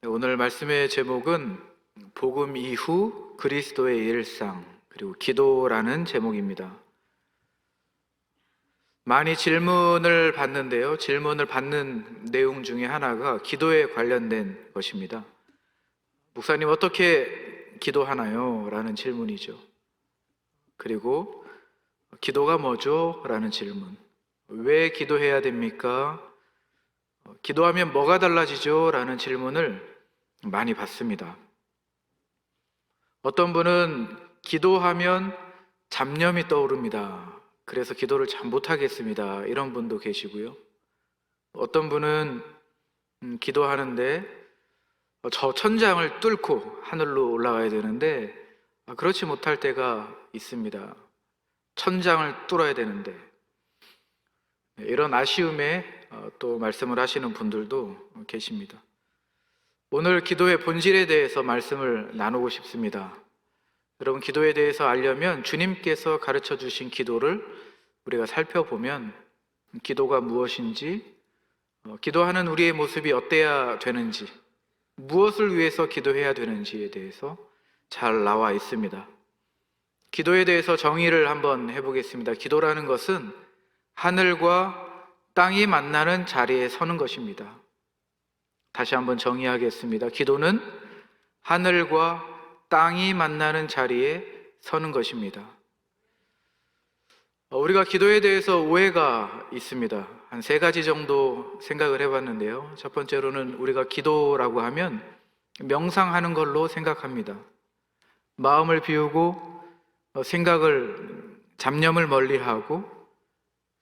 오늘 말씀의 제목은 복음 이후 그리스도의 일상 그리고 기도라는 제목입니다. 많이 질문을 받는데요. 질문을 받는 내용 중에 하나가 기도에 관련된 것입니다. 목사님 어떻게 기도하나요? 라는 질문이죠. 그리고 기도가 뭐죠? 라는 질문. 왜 기도해야 됩니까? 기도하면 뭐가 달라지죠? 라는 질문을 많이 받습니다. 어떤 분은 기도하면 잡념이 떠오릅니다. 그래서 기도를 잘 못하겠습니다. 이런 분도 계시고요. 어떤 분은 기도하는데 저 천장을 뚫고 하늘로 올라가야 되는데 그렇지 못할 때가 있습니다. 천장을 뚫어야 되는데 이런 아쉬움에 또 말씀을 하시는 분들도 계십니다. 오늘 기도의 본질에 대해서 말씀을 나누고 싶습니다. 여러분, 기도에 대해서 알려면 주님께서 가르쳐 주신 기도를 우리가 살펴보면 기도가 무엇인지, 기도하는 우리의 모습이 어때야 되는지, 무엇을 위해서 기도해야 되는지에 대해서 잘 나와 있습니다. 기도에 대해서 정의를 한번 해보겠습니다. 기도라는 것은 하늘과 땅이 만나는 자리에 서는 것입니다. 다시 한번 정의하겠습니다. 기도는 하늘과 땅이 만나는 자리에 서는 것입니다. 우리가 기도에 대해서 오해가 있습니다. 한 3가지 정도 생각을 해봤는데요. 첫 번째로는 우리가 기도라고 하면 명상하는 걸로 생각합니다. 마음을 비우고 잡념을 멀리하고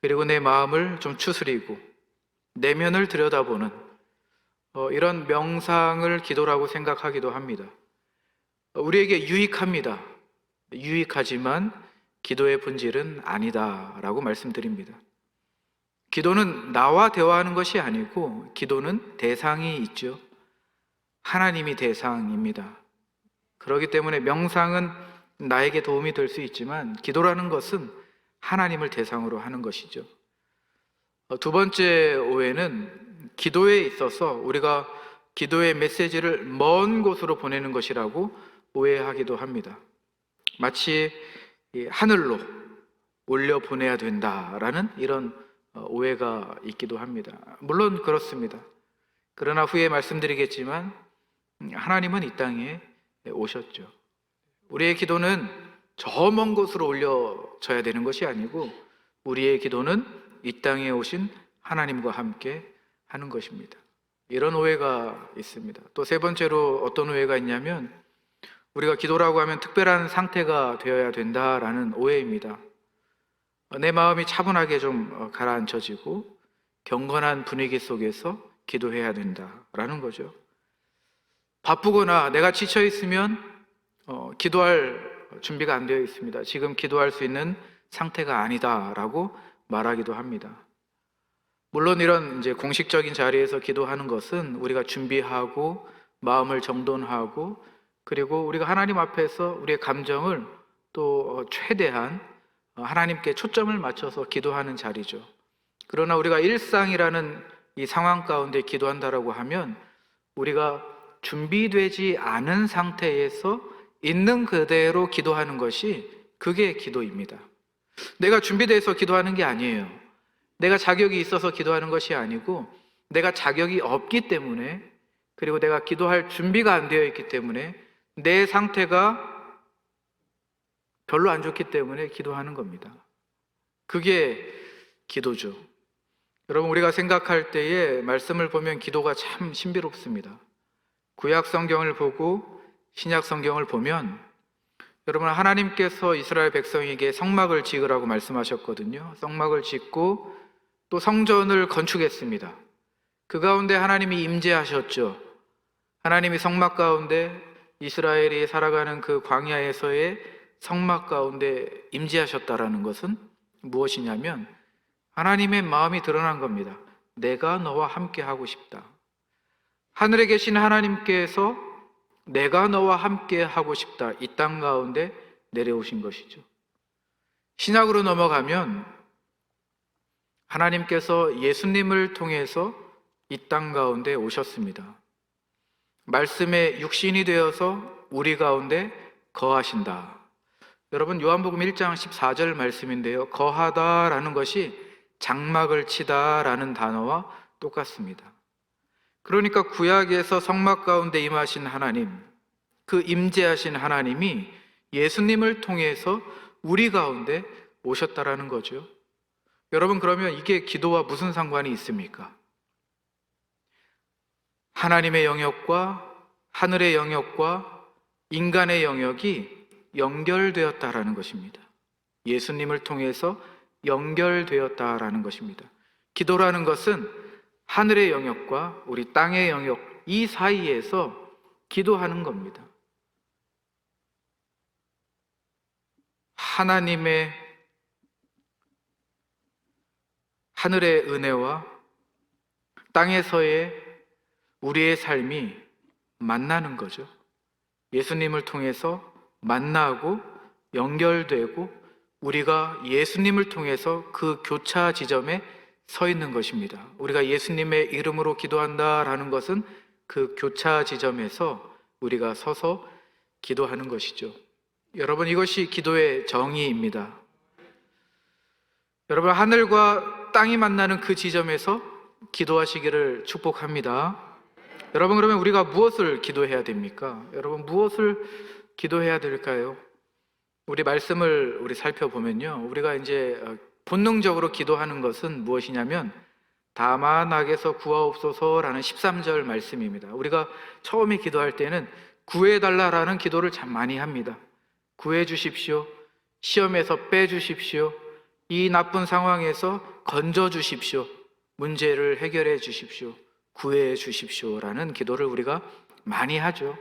그리고 내 마음을 좀 추스리고 내면을 들여다보는 이런 명상을 기도라고 생각하기도 합니다. 우리에게 유익합니다. 유익하지만 기도의 본질은 아니다라고 말씀드립니다. 기도는 나와 대화하는 것이 아니고 기도는 대상이 있죠. 하나님이 대상입니다. 그렇기 때문에 명상은 나에게 도움이 될 수 있지만 기도라는 것은 하나님을 대상으로 하는 것이죠. 두 번째 오해는 기도에 있어서 우리가 기도의 메시지를 먼 곳으로 보내는 것이라고 오해하기도 합니다. 마치 하늘로 올려 보내야 된다라는 이런 오해가 있기도 합니다. 물론 그렇습니다. 그러나 후에 말씀드리겠지만 하나님은 이 땅에 오셨죠. 우리의 기도는 저 먼 곳으로 올려져야 되는 것이 아니고 우리의 기도는 이 땅에 오신 하나님과 함께 하는 것입니다. 이런 오해가 있습니다. 또 3번째로 어떤 오해가 있냐면 우리가 기도라고 하면 특별한 상태가 되어야 된다라는 오해입니다. 내 마음이 차분하게 좀 가라앉혀지고 경건한 분위기 속에서 기도해야 된다라는 거죠. 바쁘거나 내가 지쳐 있으면 기도할 준비가 안 되어 있습니다. 지금 기도할 수 있는 상태가 아니다라고 말하기도 합니다. 물론 이런 이제 공식적인 자리에서 기도하는 것은 우리가 준비하고 마음을 정돈하고 그리고 우리가 하나님 앞에서 우리의 감정을 또 최대한 하나님께 초점을 맞춰서 기도하는 자리죠. 그러나 우리가 일상이라는 이 상황 가운데 기도한다라고 하면 우리가 준비되지 않은 상태에서 있는 그대로 기도하는 것이 그게 기도입니다. 내가 준비돼서 기도하는 게 아니에요. 내가 자격이 있어서 기도하는 것이 아니고 내가 자격이 없기 때문에 그리고 내가 기도할 준비가 안 되어 있기 때문에 내 상태가 별로 안 좋기 때문에 기도하는 겁니다. 그게 기도죠. 여러분, 우리가 생각할 때에 말씀을 보면 기도가 참 신비롭습니다. 구약 성경을 보고 신약 성경을 보면 여러분, 하나님께서 이스라엘 백성에게 성막을 지으라고 말씀하셨거든요. 성막을 짓고 또 성전을 건축했습니다. 그 가운데 하나님이 임재하셨죠. 하나님이 성막 가운데 이스라엘이 살아가는 그 광야에서의 성막 가운데 임재하셨다라는 것은 무엇이냐면 하나님의 마음이 드러난 겁니다. 내가 너와 함께 하고 싶다. 하늘에 계신 하나님께서 내가 너와 함께 하고 싶다. 이 땅 가운데 내려오신 것이죠. 신약으로 넘어가면 하나님께서 예수님을 통해서 이 땅 가운데 오셨습니다. 말씀에 육신이 되어서 우리 가운데 거하신다. 여러분, 요한복음 1장 14절 말씀인데요, 거하다라는 것이 장막을 치다라는 단어와 똑같습니다. 그러니까 구약에서 성막 가운데 임하신 하나님, 그 임재하신 하나님이 예수님을 통해서 우리 가운데 오셨다라는 거죠. 여러분, 그러면 이게 기도와 무슨 상관이 있습니까? 하나님의 영역과 하늘의 영역과 인간의 영역이 연결되었다라는 것입니다. 예수님을 통해서 연결되었다라는 것입니다. 기도라는 것은 하늘의 영역과 우리 땅의 영역, 이 사이에서 기도하는 겁니다. 하나님의 하늘의 은혜와 땅에서의 우리의 삶이 만나는 거죠. 예수님을 통해서 만나고 연결되고 우리가 예수님을 통해서 그 교차 지점에 서 있는 것입니다. 우리가 예수님의 이름으로 기도한다라는 것은 그 교차 지점에서 우리가 서서 기도하는 것이죠. 여러분, 이것이 기도의 정의입니다. 여러분, 하늘과 땅이 만나는 그 지점에서 기도하시기를 축복합니다. 여러분, 그러면 우리가 무엇을 기도해야 됩니까? 여러분, 무엇을 기도해야 될까요? 우리 말씀을 살펴보면요, 우리가 이제 본능적으로 기도하는 것은 무엇이냐면 다만 악에서 구하옵소서라는 13절 말씀입니다. 우리가 처음에 기도할 때는 구해달라라는 기도를 참 많이 합니다. 구해 주십시오. 시험에서 빼 주십시오. 이 나쁜 상황에서 건져 주십시오. 문제를 해결해 주십시오. 구해 주십시오라는 기도를 우리가 많이 하죠.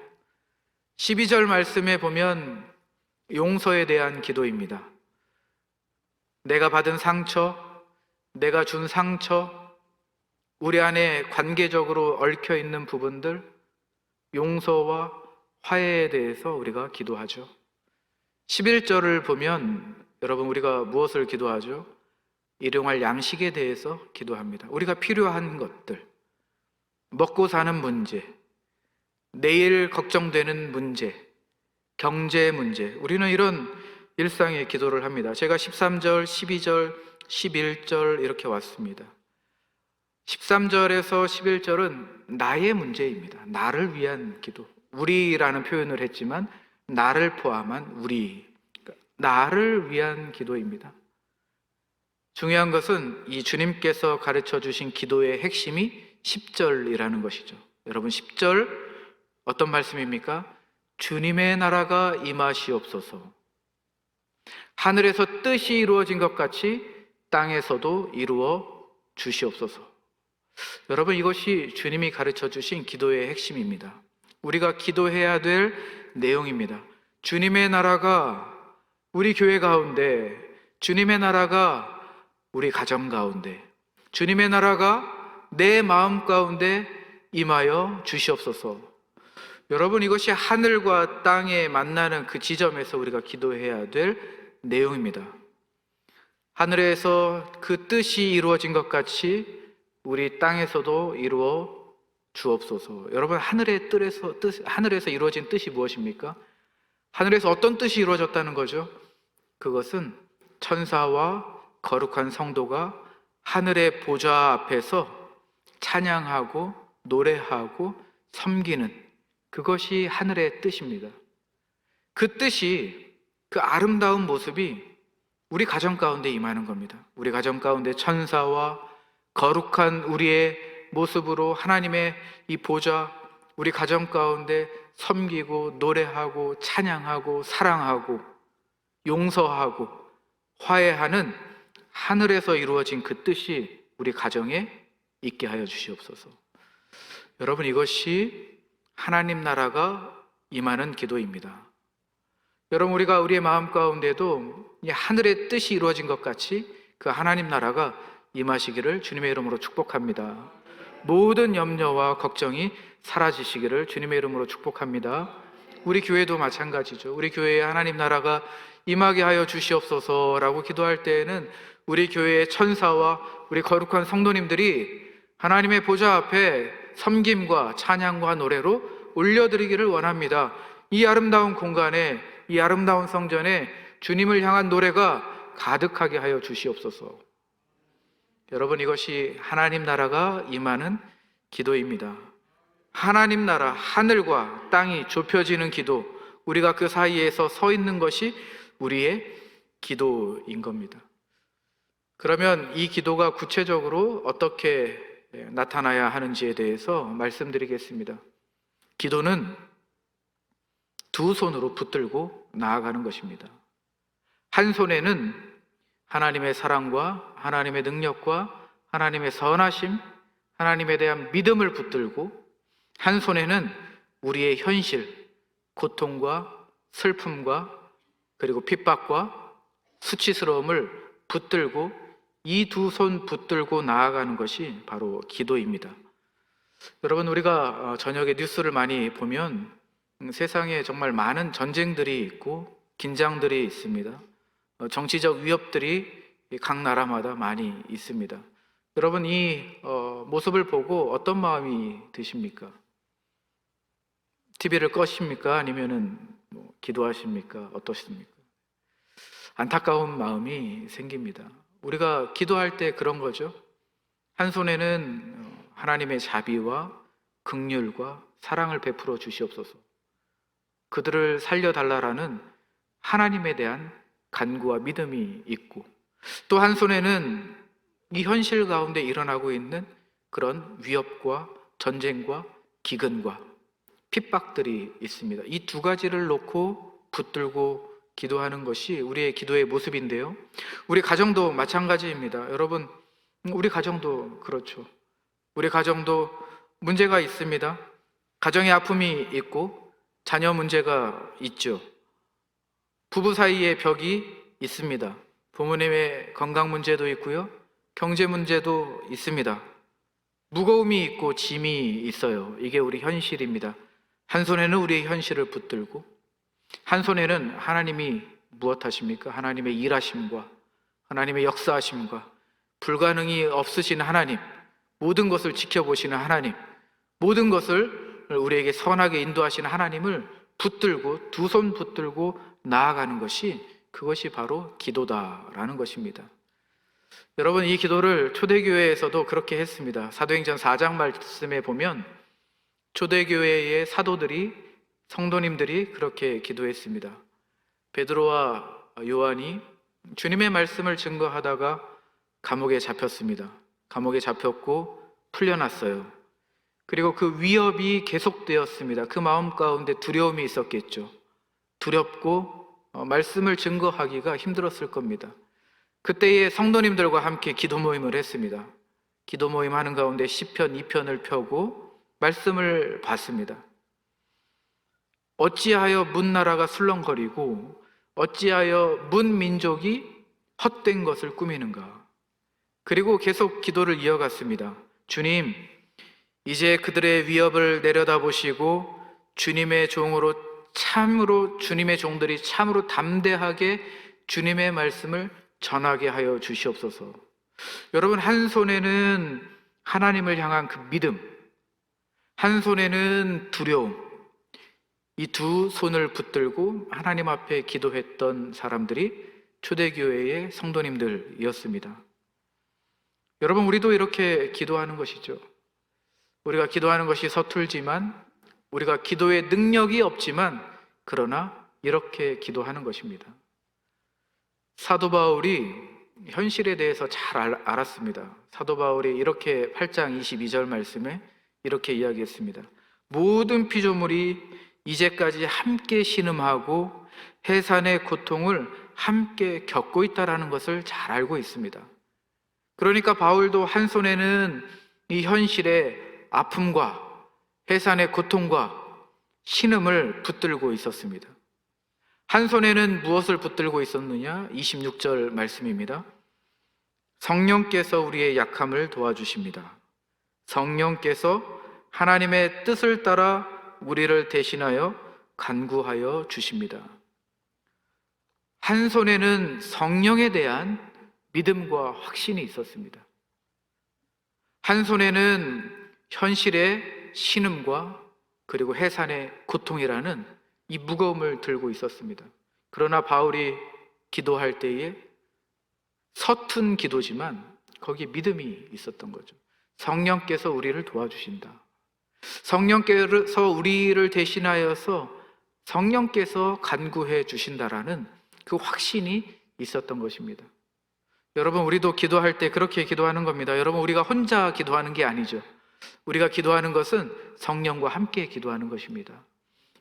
12절 말씀에 보면 용서에 대한 기도입니다. 내가 받은 상처, 내가 준 상처, 우리 안에 관계적으로 얽혀 있는 부분들, 용서와 화해에 대해서 우리가 기도하죠. 11절을 보면 여러분, 우리가 무엇을 기도하죠? 일용할 양식에 대해서 기도합니다. 우리가 필요한 것들, 먹고 사는 문제, 내일 걱정되는 문제, 경제 문제, 우리는 이런 일상의 기도를 합니다. 제가 13절, 12절, 11절 이렇게 왔습니다. 13절에서 11절은 나의 문제입니다. 나를 위한 기도. 우리라는 표현을 했지만 나를 포함한 우리, 나를 위한 기도입니다. 중요한 것은 이 주님께서 가르쳐 주신 기도의 핵심이 10절이라는 것이죠. 여러분, 10절 어떤 말씀입니까? 주님의 나라가 임하시옵소서. 하늘에서 뜻이 이루어진 것 같이 땅에서도 이루어 주시옵소서. 여러분, 이것이 주님이 가르쳐 주신 기도의 핵심입니다. 우리가 기도해야 될 내용입니다. 주님의 나라가 우리 교회 가운데, 주님의 나라가 우리 가정 가운데, 주님의 나라가 내 마음 가운데 임하여 주시옵소서. 여러분, 이것이 하늘과 땅에 만나는 그 지점에서 우리가 기도해야 될 내용입니다. 하늘에서 그 뜻이 이루어진 것 같이 우리 땅에서도 이루어 주옵소서. 여러분, 하늘에서 이루어진 뜻이 무엇입니까? 하늘에서 어떤 뜻이 이루어졌다는 거죠? 그것은 천사와 거룩한 성도가 하늘의 보좌 앞에서 찬양하고 노래하고 섬기는, 그것이 하늘의 뜻입니다. 그 뜻이, 그 아름다운 모습이 우리 가정 가운데 임하는 겁니다. 우리 가정 가운데 천사와 거룩한 우리의 모습으로 하나님의 이 보좌, 우리 가정 가운데 섬기고 노래하고 찬양하고 사랑하고 용서하고 화해하는 하늘에서 이루어진 그 뜻이 우리 가정에 있게 하여 주시옵소서. 여러분, 이것이 하나님 나라가 임하는 기도입니다. 여러분, 우리가 우리의 마음 가운데도 하늘의 뜻이 이루어진 것 같이 그 하나님 나라가 임하시기를 주님의 이름으로 축복합니다. 모든 염려와 걱정이 사라지시기를 주님의 이름으로 축복합니다. 우리 교회도 마찬가지죠. 우리 교회에 하나님 나라가 임하게 하여 주시옵소서라고 기도할 때에는 우리 교회의 천사와 우리 거룩한 성도님들이 하나님의 보좌 앞에 섬김과 찬양과 노래로 올려드리기를 원합니다. 이 아름다운 공간에, 이 아름다운 성전에 주님을 향한 노래가 가득하게 하여 주시옵소서. 여러분, 이것이 하나님 나라가 임하는 기도입니다. 하나님 나라, 하늘과 땅이 좁혀지는 기도, 우리가 그 사이에서 서 있는 것이 우리의 기도인 겁니다. 그러면 이 기도가 구체적으로 어떻게 나타나야 하는지에 대해서 말씀드리겠습니다. 기도는 두 손으로 붙들고 나아가는 것입니다. 한 손에는 하나님의 사랑과 하나님의 능력과 하나님의 선하심, 하나님에 대한 믿음을 붙들고, 한 손에는 우리의 현실, 고통과 슬픔과 그리고 핍박과 수치스러움을 붙들고, 이 두 손 붙들고 나아가는 것이 바로 기도입니다. 여러분, 우리가 저녁에 뉴스를 많이 보면 세상에 정말 많은 전쟁들이 있고 긴장들이 있습니다. 정치적 위협들이 각 나라마다 많이 있습니다. 여러분, 이 모습을 보고 어떤 마음이 드십니까? TV를 꺼십니까? 아니면은 기도하십니까? 어떠십니까? 안타까운 마음이 생깁니다. 우리가 기도할 때 그런 거죠. 한 손에는 하나님의 자비와 긍휼과 사랑을 베풀어 주시옵소서. 그들을 살려달라라는 하나님에 대한 간구와 믿음이 있고, 또 한 손에는 이 현실 가운데 일어나고 있는 그런 위협과 전쟁과 기근과 핍박들이 있습니다. 이 두 가지를 놓고 붙들고 기도하는 것이 우리의 기도의 모습인데요, 우리 가정도 마찬가지입니다. 여러분, 우리 가정도 그렇죠. 우리 가정도 문제가 있습니다. 가정의 아픔이 있고 자녀 문제가 있죠. 부부 사이에 벽이 있습니다. 부모님의 건강 문제도 있고요, 경제 문제도 있습니다. 무거움이 있고 짐이 있어요. 이게 우리 현실입니다. 한 손에는 우리의 현실을 붙들고, 한 손에는 하나님이 무엇하십니까? 하나님의 일하심과 하나님의 역사하심과 불가능이 없으신 하나님, 모든 것을 지켜보시는 하나님, 모든 것을 우리에게 선하게 인도하시는 하나님을 붙들고, 두 손 붙들고 나아가는 것이, 그것이 바로 기도다라는 것입니다. 여러분, 이 기도를 초대교회에서도 그렇게 했습니다. 사도행전 4장 말씀에 보면 초대교회의 사도들이, 성도님들이 그렇게 기도했습니다. 베드로와 요한이 주님의 말씀을 증거하다가 감옥에 잡혔습니다. 감옥에 잡혔고 풀려났어요. 그리고 그 위협이 계속되었습니다. 그 마음 가운데 두려움이 있었겠죠. 두렵고 말씀을 증거하기가 힘들었을 겁니다. 그때에 성도님들과 함께 기도 모임을 했습니다. 기도 모임 하는 가운데 시편 2편을 펴고 말씀을 봤습니다. 어찌하여 문나라가 술렁거리고 어찌하여 문민족이 헛된 것을 꾸미는가. 그리고 계속 기도를 이어갔습니다. 주님, 이제 그들의 위협을 내려다보시고 주님의 종으로 참으로, 주님의 종들이 참으로 담대하게 주님의 말씀을 전하게 하여 주시옵소서. 여러분, 한 손에는 하나님을 향한 그 믿음, 한 손에는 두려움, 이 두 손을 붙들고 하나님 앞에 기도했던 사람들이 초대교회의 성도님들이었습니다. 여러분, 우리도 이렇게 기도하는 것이죠. 우리가 기도하는 것이 서툴지만, 우리가 기도의 능력이 없지만, 그러나 이렇게 기도하는 것입니다. 사도 바울이 현실에 대해서 잘 알았습니다. 사도 바울이 이렇게 8장 22절 말씀에 이렇게 이야기했습니다. 모든 피조물이 이제까지 함께 신음하고 해산의 고통을 함께 겪고 있다는 것을 잘 알고 있습니다. 그러니까 바울도 한 손에는 이 현실의 아픔과 해산의 고통과 신음을 붙들고 있었습니다. 한 손에는 무엇을 붙들고 있었느냐? 26절 말씀입니다. 성령께서 우리의 약함을 도와주십니다. 성령께서 하나님의 뜻을 따라 우리를 대신하여 간구하여 주십니다. 한 손에는 성령에 대한 믿음과 확신이 있었습니다. 한 손에는 현실의 신음과 그리고 해산의 고통이라는 이 무거움을 들고 있었습니다. 그러나 바울이 기도할 때에 서툰 기도지만 거기에 믿음이 있었던 거죠. 성령께서 우리를 도와주신다. 성령께서 우리를 대신하여서 성령께서 간구해 주신다라는 그 확신이 있었던 것입니다. 여러분, 우리도 기도할 때 그렇게 기도하는 겁니다. 여러분, 우리가 혼자 기도하는 게 아니죠. 우리가 기도하는 것은 성령과 함께 기도하는 것입니다.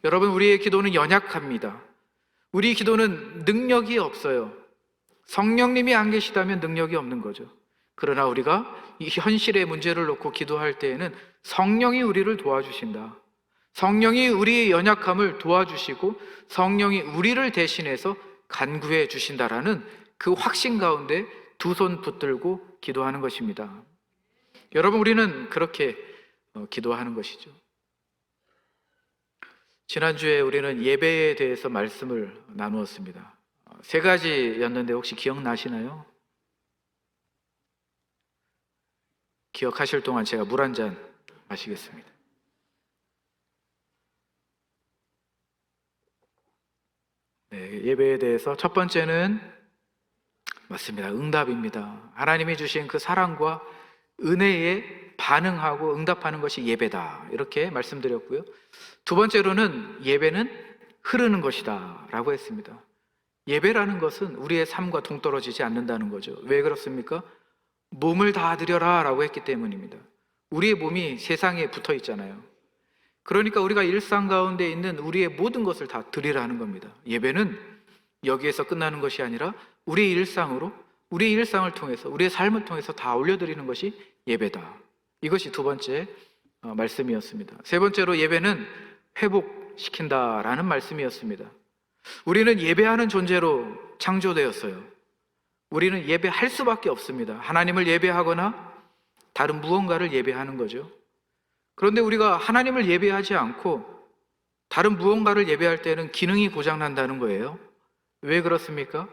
여러분, 우리의 기도는 연약합니다. 우리 기도는 능력이 없어요. 성령님이 안 계시다면 능력이 없는 거죠. 그러나 우리가 이 현실의 문제를 놓고 기도할 때에는 성령이 우리를 도와주신다. 성령이 우리의 연약함을 도와주시고 성령이 우리를 대신해서 간구해 주신다라는 그 확신 가운데 두 손 붙들고 기도하는 것입니다. 여러분, 우리는 그렇게 기도하는 것이죠. 지난주에 우리는 예배에 대해서 말씀을 나누었습니다. 세 가지였는데 혹시 기억나시나요? 기억하실 동안 제가 물 한 잔 마시겠습니다. 네, 예배에 대해서 첫 번째는 맞습니다. 응답입니다. 하나님이 주신 그 사랑과 은혜에 반응하고 응답하는 것이 예배다. 이렇게 말씀드렸고요. 두 번째로는 예배는 흐르는 것이다 라고 했습니다. 예배라는 것은 우리의 삶과 동떨어지지 않는다는 거죠. 왜 그렇습니까? 몸을 다 드려라 라고 했기 때문입니다. 우리의 몸이 세상에 붙어 있잖아요. 그러니까 우리가 일상 가운데 있는 우리의 모든 것을 다 드리라는 겁니다. 예배는 여기에서 끝나는 것이 아니라 우리의 일상으로, 우리의 일상을 통해서, 우리의 삶을 통해서 다 올려드리는 것이 예배다. 이것이 두 번째 말씀이었습니다. 세 번째로 예배는 회복시킨다라는 말씀이었습니다. 우리는 예배하는 존재로 창조되었어요. 우리는 예배할 수밖에 없습니다. 하나님을 예배하거나 다른 무언가를 예배하는 거죠. 그런데 우리가 하나님을 예배하지 않고 다른 무언가를 예배할 때는 기능이 고장난다는 거예요. 왜 그렇습니까?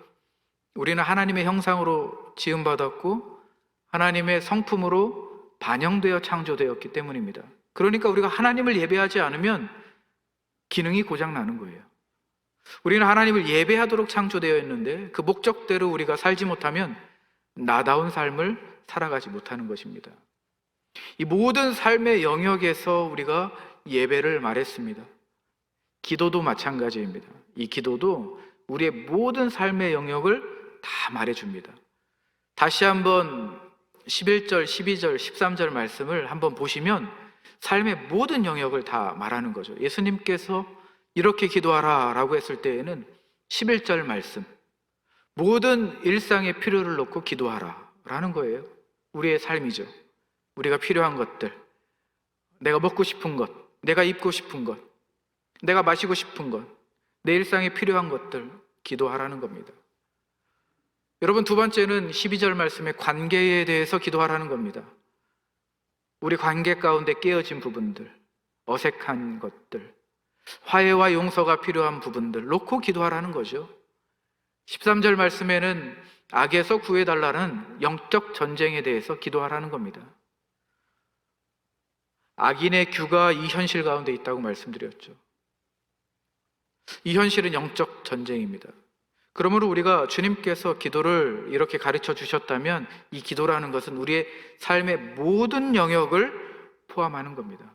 우리는 하나님의 형상으로 지음받았고 하나님의 성품으로 반영되어 창조되었기 때문입니다. 그러니까 우리가 하나님을 예배하지 않으면 기능이 고장나는 거예요. 우리는 하나님을 예배하도록 창조되어 있는데 그 목적대로 우리가 살지 못하면 나다운 삶을 살아가지 못하는 것입니다. 이 모든 삶의 영역에서 우리가 예배를 말했습니다. 기도도 마찬가지입니다. 이 기도도 우리의 모든 삶의 영역을 다 말해줍니다. 다시 한번 11절, 12절, 13절 말씀을 한번 보시면 삶의 모든 영역을 다 말하는 거죠. 예수님께서 이렇게 기도하라 라고 했을 때에는 11절 말씀, 모든 일상의 필요를 놓고 기도하라 라는 거예요. 우리의 삶이죠. 우리가 필요한 것들, 내가 먹고 싶은 것, 내가 입고 싶은 것, 내가 마시고 싶은 것, 내 일상에 필요한 것들 기도하라는 겁니다. 여러분, 두 번째는 12절 말씀의 관계에 대해서 기도하라는 겁니다. 우리 관계 가운데 깨어진 부분들, 어색한 것들, 화해와 용서가 필요한 부분들 놓고 기도하라는 거죠. 13절 말씀에는 악에서 구해달라는 영적 전쟁에 대해서 기도하라는 겁니다. 악인의 규가 이 현실 가운데 있다고 말씀드렸죠. 이 현실은 영적 전쟁입니다. 그러므로 우리가 주님께서 기도를 이렇게 가르쳐 주셨다면 이 기도라는 것은 우리의 삶의 모든 영역을 포함하는 겁니다.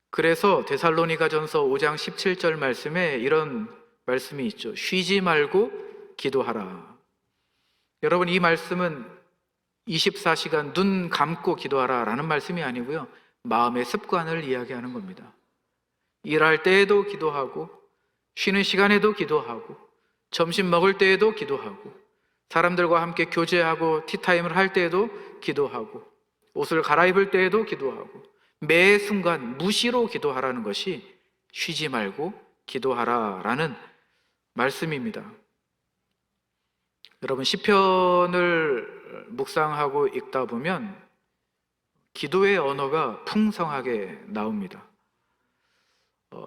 그래서 데살로니가전서 5장 17절 말씀에 이런 말씀이 있죠. 쉬지 말고 기도하라. 여러분, 이 말씀은 24시간 눈 감고 기도하라 라는 말씀이 아니고요, 마음의 습관을 이야기하는 겁니다. 일할 때에도 기도하고, 쉬는 시간에도 기도하고, 점심 먹을 때에도 기도하고, 사람들과 함께 교제하고 티타임을 할 때에도 기도하고, 옷을 갈아입을 때에도 기도하고, 매 순간 무시로 기도하라는 것이 쉬지 말고 기도하라라는 말씀입니다. 여러분, 시편을 묵상하고 읽다 보면 기도의 언어가 풍성하게 나옵니다.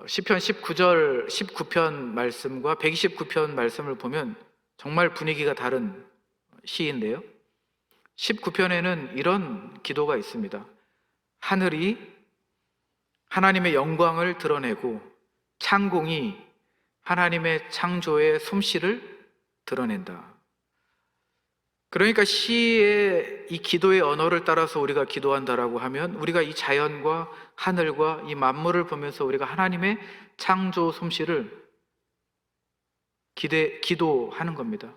시편 19편 말씀과 129편 말씀을 보면 정말 분위기가 다른 시인데요. 19편에는 이런 기도가 있습니다. 하늘이 하나님의 영광을 드러내고 창공이 하나님의 창조의 솜씨를 드러낸다. 그러니까 시의 이 기도의 언어를 따라서 우리가 기도한다라고 하면 우리가 이 자연과 하늘과 이 만물을 보면서 우리가 하나님의 창조 솜씨를 기도하는 겁니다.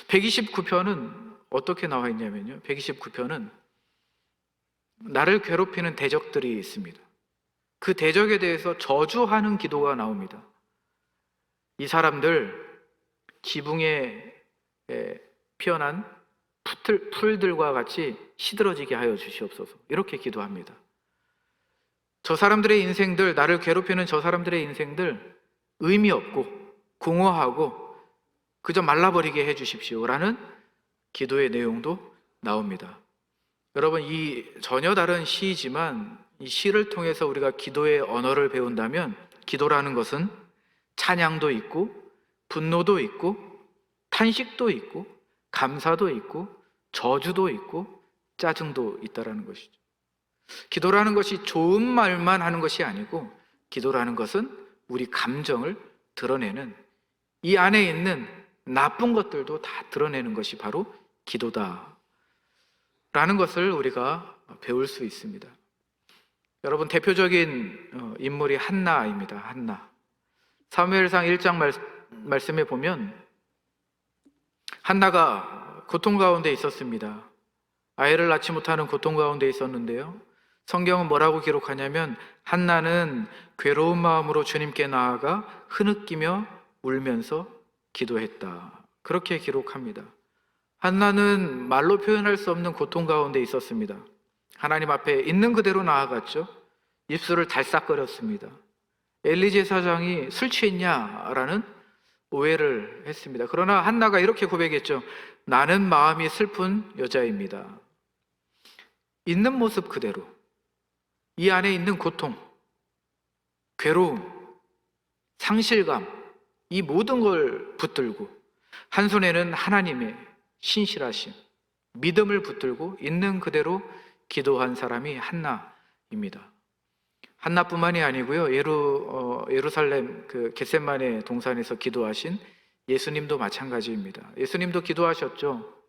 129편은 어떻게 나와 있냐면요, 129편은 나를 괴롭히는 대적들이 있습니다. 그 대적에 대해서 저주하는 기도가 나옵니다. 이 사람들 지붕에 피어난 풀들과 같이 시들어지게 하여 주시옵소서, 이렇게 기도합니다. 저 사람들의 인생들, 나를 괴롭히는 저 사람들의 인생들 의미 없고 공허하고 그저 말라버리게 해주십시오라는 기도의 내용도 나옵니다. 여러분, 이 전혀 다른 시이지만 이 시를 통해서 우리가 기도의 언어를 배운다면 기도라는 것은 찬양도 있고 분노도 있고 탄식도 있고 감사도 있고 저주도 있고 짜증도 있다라는 것이죠. 기도라는 것이 좋은 말만 하는 것이 아니고 기도라는 것은 우리 감정을 드러내는, 이 안에 있는 나쁜 것들도 다 드러내는 것이 바로 기도다 라는 것을 우리가 배울 수 있습니다. 여러분, 대표적인 인물이 한나입니다. 한나. 사무엘상 1장 말씀에 보면 한나가 고통 가운데 있었습니다. 아이를 낳지 못하는 고통 가운데 있었는데요, 성경은 뭐라고 기록하냐면 한나는 괴로운 마음으로 주님께 나아가 흐느끼며 울면서 기도했다, 그렇게 기록합니다. 한나는 말로 표현할 수 없는 고통 가운데 있었습니다. 하나님 앞에 있는 그대로 나아갔죠. 입술을 달싹거렸습니다. 엘리 제사장이 술 취했냐라는 오해를 했습니다. 그러나 한나가 이렇게 고백했죠. 나는 마음이 슬픈 여자입니다. 있는 모습 그대로, 이 안에 있는 고통, 괴로움, 상실감, 이 모든 걸 붙들고 한 손에는 하나님의 신실하심, 믿음을 붙들고 있는 그대로 기도한 사람이 한나입니다. 한나뿐만이 아니고요, 예루살렘 그 겟세마네 동산에서 기도하신 예수님도 마찬가지입니다. 예수님도 기도하셨죠.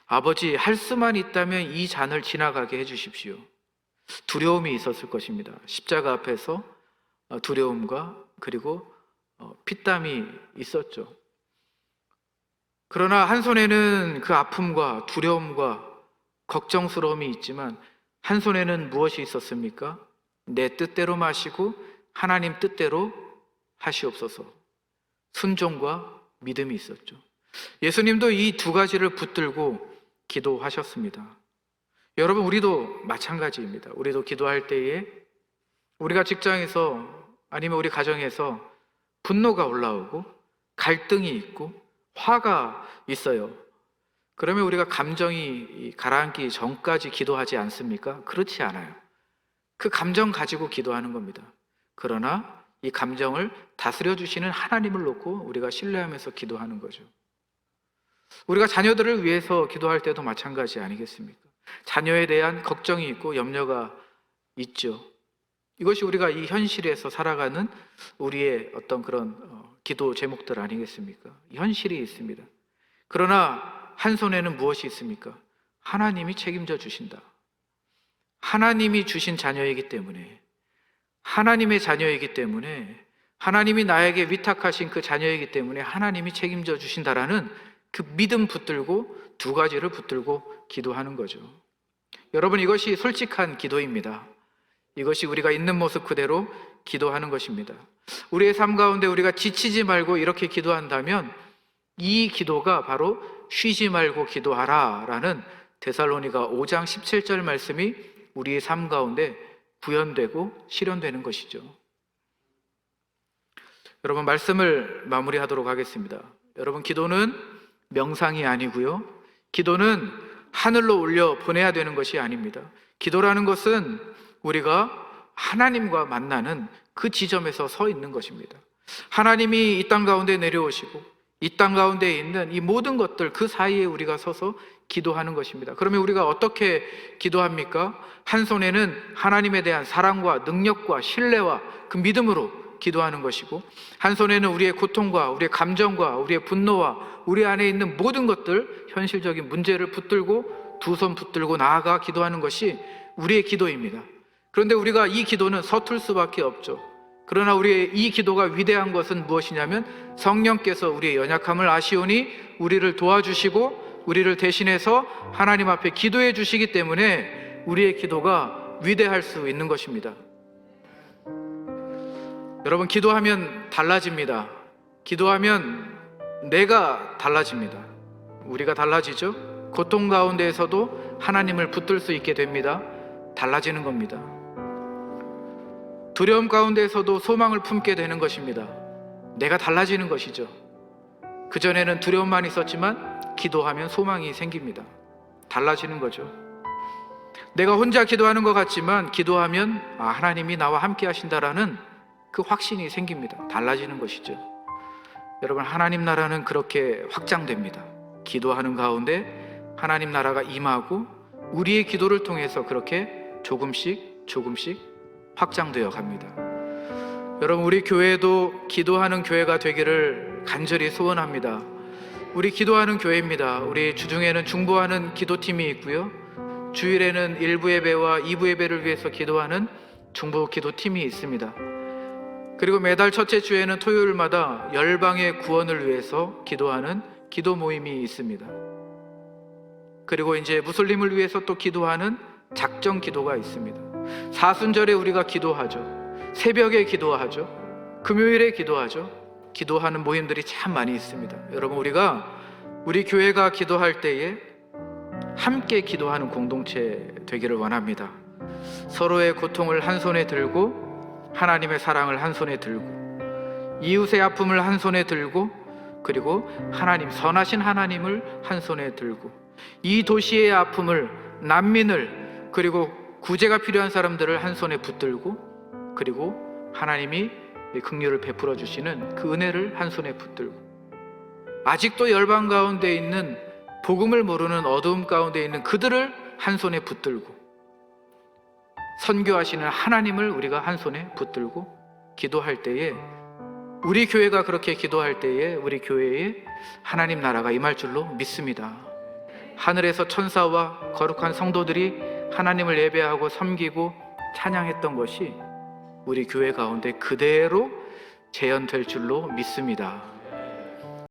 아버지, 할 수만 있다면 이 잔을 지나가게 해주십시오. 두려움이 있었을 것입니다. 십자가 앞에서 두려움과 그리고 피땀이 있었죠. 그러나 한 손에는 그 아픔과 두려움과 걱정스러움이 있지만 한 손에는 무엇이 있었습니까? 내 뜻대로 마시고 하나님 뜻대로 하시옵소서. 순종과 믿음이 있었죠. 예수님도 이 두 가지를 붙들고 기도하셨습니다. 여러분, 우리도 마찬가지입니다. 우리도 기도할 때에 우리가 직장에서 아니면 우리 가정에서 분노가 올라오고 갈등이 있고 화가 있어요. 그러면 우리가 감정이 가라앉기 전까지 기도하지 않습니까? 그렇지 않아요. 그 감정 가지고 기도하는 겁니다. 그러나 이 감정을 다스려 주시는 하나님을 놓고 우리가 신뢰하면서 기도하는 거죠. 우리가 자녀들을 위해서 기도할 때도 마찬가지 아니겠습니까? 자녀에 대한 걱정이 있고 염려가 있죠. 이것이 우리가 이 현실에서 살아가는 우리의 어떤 그런 기도 제목들 아니겠습니까? 현실이 있습니다. 그러나 한 손에는 무엇이 있습니까? 하나님이 책임져 주신다. 하나님이 주신 자녀이기 때문에, 하나님의 자녀이기 때문에, 하나님이 나에게 위탁하신 그 자녀이기 때문에 하나님이 책임져 주신다라는 그 믿음 붙들고 두 가지를 붙들고 기도하는 거죠. 여러분, 이것이 솔직한 기도입니다. 이것이 우리가 있는 모습 그대로 기도하는 것입니다. 우리의 삶 가운데 우리가 지치지 말고 이렇게 기도한다면 이 기도가 바로 쉬지 말고 기도하라 라는 데살로니가 5장 17절 말씀이 우리의 삶 가운데 구현되고 실현되는 것이죠. 여러분, 말씀을 마무리하도록 하겠습니다. 여러분, 기도는 명상이 아니고요, 기도는 하늘로 올려 보내야 되는 것이 아닙니다. 기도라는 것은 우리가 하나님과 만나는 그 지점에서 서 있는 것입니다. 하나님이 이 땅 가운데 내려오시고 이 땅 가운데 있는 이 모든 것들 그 사이에 우리가 서서 기도하는 것입니다. 그러면 우리가 어떻게 기도합니까? 한 손에는 하나님에 대한 사랑과 능력과 신뢰와 그 믿음으로 기도하는 것이고, 한 손에는 우리의 고통과 우리의 감정과 우리의 분노와 우리 안에 있는 모든 것들, 현실적인 문제를 붙들고 두 손 붙들고 나아가 기도하는 것이 우리의 기도입니다. 그런데 우리가 이 기도는 서툴 수밖에 없죠. 그러나 우리의 이 기도가 위대한 것은 무엇이냐면, 성령께서 우리의 연약함을 아시오니 우리를 도와주시고 우리를 대신해서 하나님 앞에 기도해 주시기 때문에 우리의 기도가 위대할 수 있는 것입니다. 여러분, 기도하면 달라집니다. 기도하면 내가 달라집니다. 우리가 달라지죠. 고통 가운데에서도 하나님을 붙들 수 있게 됩니다. 달라지는 겁니다. 두려움 가운데에서도 소망을 품게 되는 것입니다. 내가 달라지는 것이죠. 그전에는 두려움만 있었지만 기도하면 소망이 생깁니다. 달라지는 거죠. 내가 혼자 기도하는 것 같지만 기도하면 하나님이 나와 함께 하신다라는 그 확신이 생깁니다. 달라지는 것이죠. 여러분, 하나님 나라는 그렇게 확장됩니다. 기도하는 가운데 하나님 나라가 임하고 우리의 기도를 통해서 그렇게 조금씩 확장되어 갑니다. 여러분, 우리 교회도 기도하는 교회가 되기를 간절히 소원합니다. 우리 기도하는 교회입니다. 우리 주중에는 중보하는 기도팀이 있고요, 주일에는 1부 예배와 2부 예배를 위해서 기도하는 중보 기도팀이 있습니다. 그리고 매달 첫째 주에는 토요일마다 열방의 구원을 위해서 기도하는 기도 모임이 있습니다. 그리고 이제 무슬림을 위해서 또 기도하는 작정 기도가 있습니다. 사순절에 우리가 기도하죠. 새벽에 기도하죠. 금요일에 기도하죠. 기도하는 모임들이 참 많이 있습니다. 여러분, 우리 교회가 기도할 때에 함께 기도하는 공동체 되기를 원합니다. 서로의 고통을 한 손에 들고 하나님의 사랑을 한 손에 들고 이웃의 아픔을 한 손에 들고 그리고 선하신 하나님을 한 손에 들고 이 도시의 아픔을, 난민을, 그리고 구제가 필요한 사람들을 한 손에 붙들고 그리고 하나님이 긍휼을 베풀어 주시는 그 은혜를 한 손에 붙들고 아직도 열방 가운데 있는, 복음을 모르는 어두움 가운데 있는 그들을 한 손에 붙들고 선교하시는 하나님을 우리가 한 손에 붙들고 기도할 때에, 우리 교회가 그렇게 기도할 때에 우리 교회에 하나님 나라가 임할 줄로 믿습니다. 하늘에서 천사와 거룩한 성도들이 하나님을 예배하고 섬기고 찬양했던 것이 우리 교회 가운데 그대로 재현될 줄로 믿습니다.